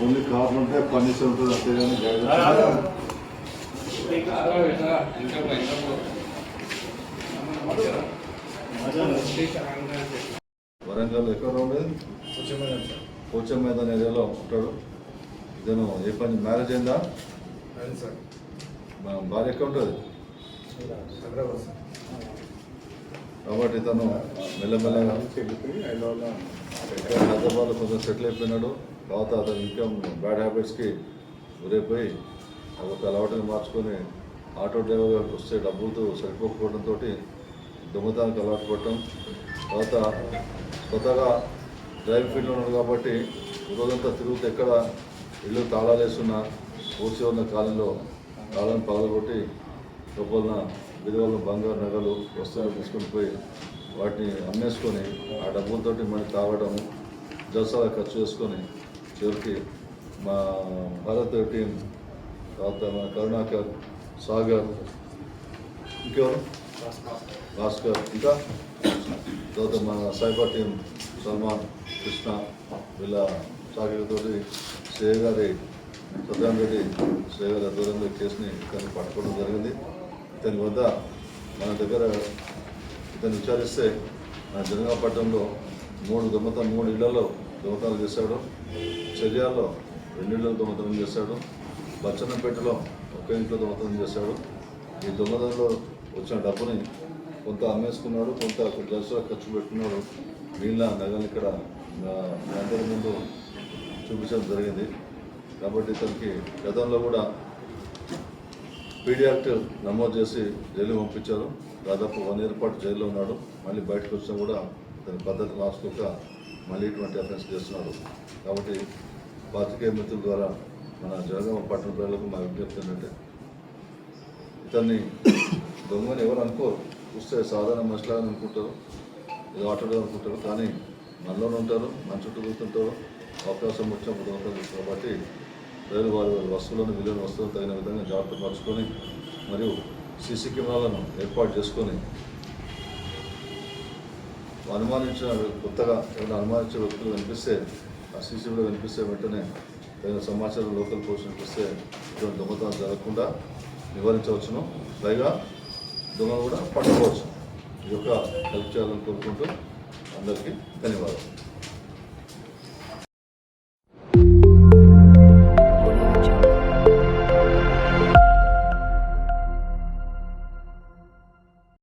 Only కార్లు ఉంటే పన్నీస్ ఉంటుంది అంతేగాని వరంగల్ ఎక్కడ ఉండేది పోచం మైదాన్ ఏరియాలో ఉంటాడు. ఇతను ఏ పని మ్యారేజ్ అయిందా? భార్య ఎక్కడ ఉంటుంది కాబట్టి ఇతను మెల్లమెల్లగా హైదరాబాద్లో కొంచెం సెటిల్ అయిపోయినాడు. తర్వాత అతను ఇంకా బ్యాడ్ హ్యాబిట్స్కి గురైపోయి ఒక అలవాటుని మార్చుకొని ఆటో డ్రైవర్గా వస్తే డబ్బులతో సరిపోకపోవడంతో దొంగతనానికి అలవాటు పడటం. తర్వాత కొత్తగా డ్రైవింగ్ ఫీల్డ్లో ఉన్నాడు కాబట్టి రోజంతా తిరుగుతూ ఎక్కడ ఇల్లు తాళాలు వేస్తున్న పూర్తి ఉన్న కాలంలో తాళాలను పగలగొట్టి లోపల విలువలు బంగారు నగలు వస్తువులు తీసుకొని పోయి వాటిని అమ్మేసుకొని ఆ డబ్బులతోటి మళ్ళీ తాగడం జలసాగా ఖర్చు చేసుకొని చివరికి మా భారత్ టీం, తర్వాత మన కరుణాకర్, సాగర్, ఇంకెవరు భాస్కర్, ఇంకా తర్వాత మన సైబర్ టీం సల్మాన్, కృష్ణ వీళ్ళ సాగర్తోటి శ్రేయ గారి సత్యాన్ రెడ్డి శ్రేయ గారి దూరంలో కేసుని ఇతన్ని పట్టుకోవడం జరిగింది. ఇతని వద్ద మన దగ్గర ఇతను విచారిస్తే మన జనగాపట్నంలో 3 ఇళ్లలో దొంగతనాలు చేశాడు, చర్యాల్లో 2 ఇళ్లలో దొంగతనం చేశాడు, బచ్చన్నపేటలో 1 ఇంట్లో దొంగతనం చేశాడు. ఈ దొంగతనంలో వచ్చిన డబ్బుని కొంత అమ్మేసుకున్నాడు, కొంత జల్సులో ఖర్చు పెట్టుకున్నాడు. మిగిలిన నగలు ఇక్కడ అందరి ముందు చూపించడం జరిగింది. కాబట్టి ఇతనికి గతంలో కూడా పీడీ యాక్ట్ నమోదు చేసి జైలు పంపించారు. దాదాపు 1 ఇయర్ పాటు జైల్లో ఉన్నాడు. మళ్ళీ బయటకు వచ్చినా కూడా ఇతని పద్ధతి మార్చుకోక మళ్ళీ ఇటువంటి అఫెన్స్ చేస్తున్నాడు. కాబట్టి పాత్రికేయ మిత్రుల ద్వారా మన జనగామ పట్టణ ప్రజలకు మా విజ్ఞప్తి ఏంటంటే, ఇతన్ని దొంగని ఎవరు అనుకోరు, చూస్తే సాధారణ మనుషులాగా అనుకుంటారు, ఏదో ఆటోగా అనుకుంటారు. కానీ మనలోనే ఉంటారు, మన చుట్టూ కూర్చుంటారు, అవకాశం వచ్చినప్పుడు దొంగతనం. కాబట్టి ప్రజలు వారి వస్తువులను విలువైన వస్తువులను తగిన విధంగా జాగ్రత్త పరుచుకొని మరియు సీసీ కెమెరాలను ఏర్పాటు చేసుకొని కొత్తగా ఏమైనా అనుమానించే వ్యక్తులు కనిపిస్తే ఆ సీసీలో కనిపిస్తే వెంటనే తగిన సమాచారం లోకల్ పోలీసు కనిపిస్తే ఇటువంటి దొంగతనం జరగకుండా నివారించవచ్చును. పైగా దొంగలు కూడా పట్టుకోవచ్చు. ఈ యొక్క హెల్ప్ చేయాలని కోరుకుంటూ అందరికీ ధన్యవాదాలు.